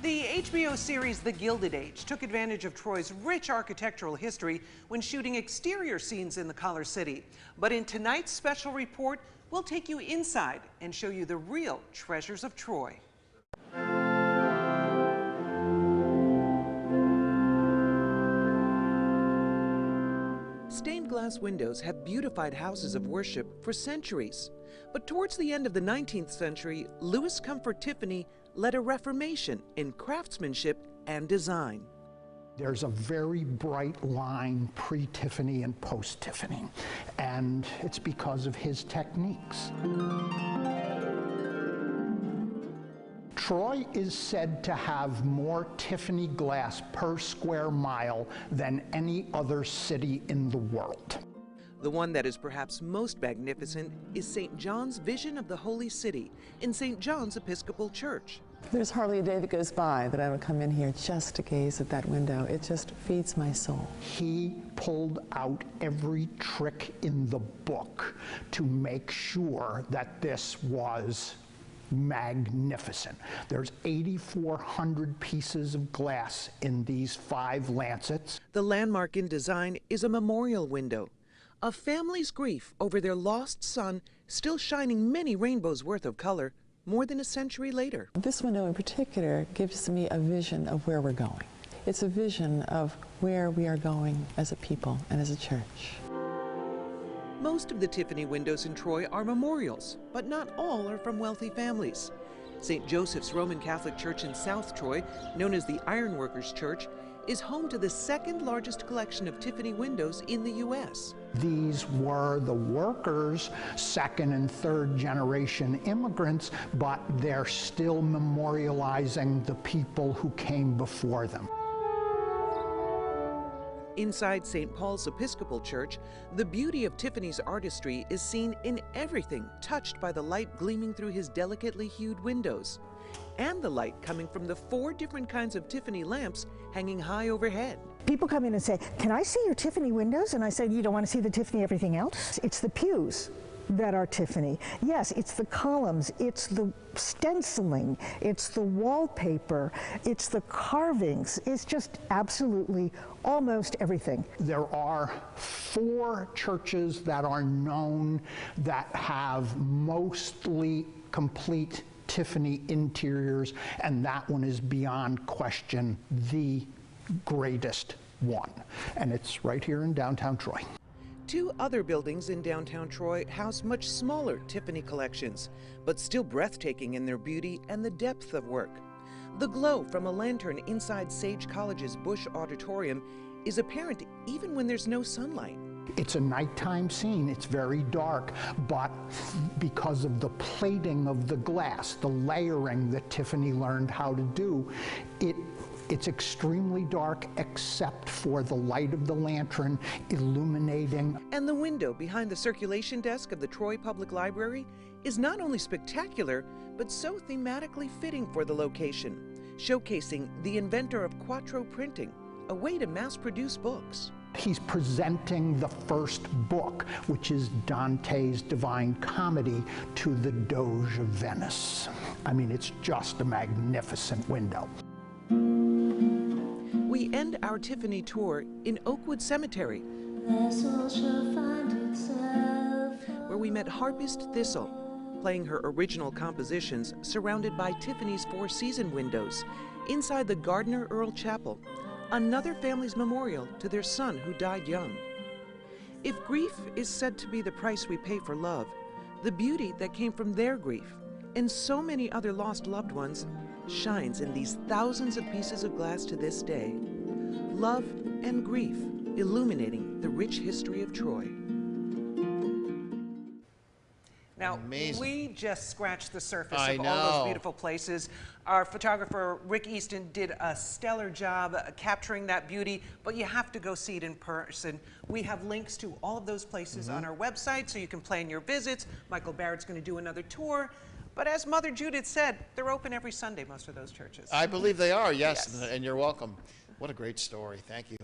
The HBO series The Gilded Age took advantage of Troy's rich architectural history when shooting exterior scenes in the Collar City. But in tonight's special report, we'll take you inside and show you the real treasures of Troy. Stained glass windows have beautified houses of worship for centuries. But towards the end of the 19th century, Louis Comfort Tiffany led a reformation in craftsmanship and design. There's a very bright line pre-Tiffany and post-Tiffany, and it's because of his techniques. Troy is said to have more Tiffany glass per square mile than any other city in the world. The one that is perhaps most magnificent is St. John's Vision of the Holy City in St. John's Episcopal Church. There's hardly a day that goes by that I don't come in here just to gaze at that window. It just feeds my soul. He pulled out every trick in the book to make sure that this was magnificent. There's 8,400 pieces of glass in these 5 lancets. The landmark in design is a memorial window. A family's grief over their lost son still shining many rainbows worth of color more than a century later. This window in particular gives me a vision of where we're going. It's a vision of where we are going as a people and as a church. Most of the Tiffany windows in Troy are memorials, but not all are from wealthy families. St. Joseph's Roman Catholic Church in South Troy, known as the Ironworkers Church, is home to the second largest collection of Tiffany windows in the U.S. These were the workers, second and third generation immigrants, but they're still memorializing the people who came before them. Inside St. Paul's Episcopal Church, the beauty of Tiffany's artistry is seen in everything touched by the light gleaming through his delicately hued windows, and the light coming from the 4 different kinds of Tiffany lamps hanging high overhead. People come in and say, "Can I see your Tiffany windows?" And I say, "You don't want to see the Tiffany everything else?" It's the pews that are Tiffany. Yes, it's the columns, it's the stenciling, it's the wallpaper, it's the carvings. It's just absolutely almost everything. There are 4 churches that are known that have mostly complete Tiffany interiors, and that one is beyond question the greatest one. And it's right here in downtown Troy. 2 other buildings in downtown Troy house much smaller Tiffany collections, but still breathtaking in their beauty and the depth of work. The glow from a lantern inside Sage College's Bush Auditorium is apparent even when there's no sunlight. It's a nighttime scene, it's very dark, but because of the plating of the glass, the layering that Tiffany learned how to do, it's extremely dark except for the light of the lantern illuminating. And the window behind the circulation desk of the Troy Public Library is not only spectacular, but so thematically fitting for the location, showcasing the inventor of Quattro printing, a way to mass-produce books. He's presenting the first book, which is Dante's Divine Comedy, to the Doge of Venice. I mean, it's just a magnificent window. We end our Tiffany tour in Oakwood Cemetery, where we met harpist Thistle, playing her original compositions surrounded by Tiffany's 4-season windows inside the Gardner Earl Chapel, another family's memorial to their son who died young. If grief is said to be the price we pay for love, the beauty that came from their grief and so many other lost loved ones shines in these thousands of pieces of glass to this day. Love and grief illuminating the rich history of Troy. Now, amazing. We just scratched the surface I of know. all those beautiful places. Our photographer, Rick Easton, did a stellar job capturing that beauty, but you have to go see it in person. We have links to all of those places on our website, so you can plan your visits. Michael Barrett's going to do another tour. But as Mother Judith said, they're open every Sunday, most of those churches. I believe they are, yes. And you're welcome. What a great story. Thank you,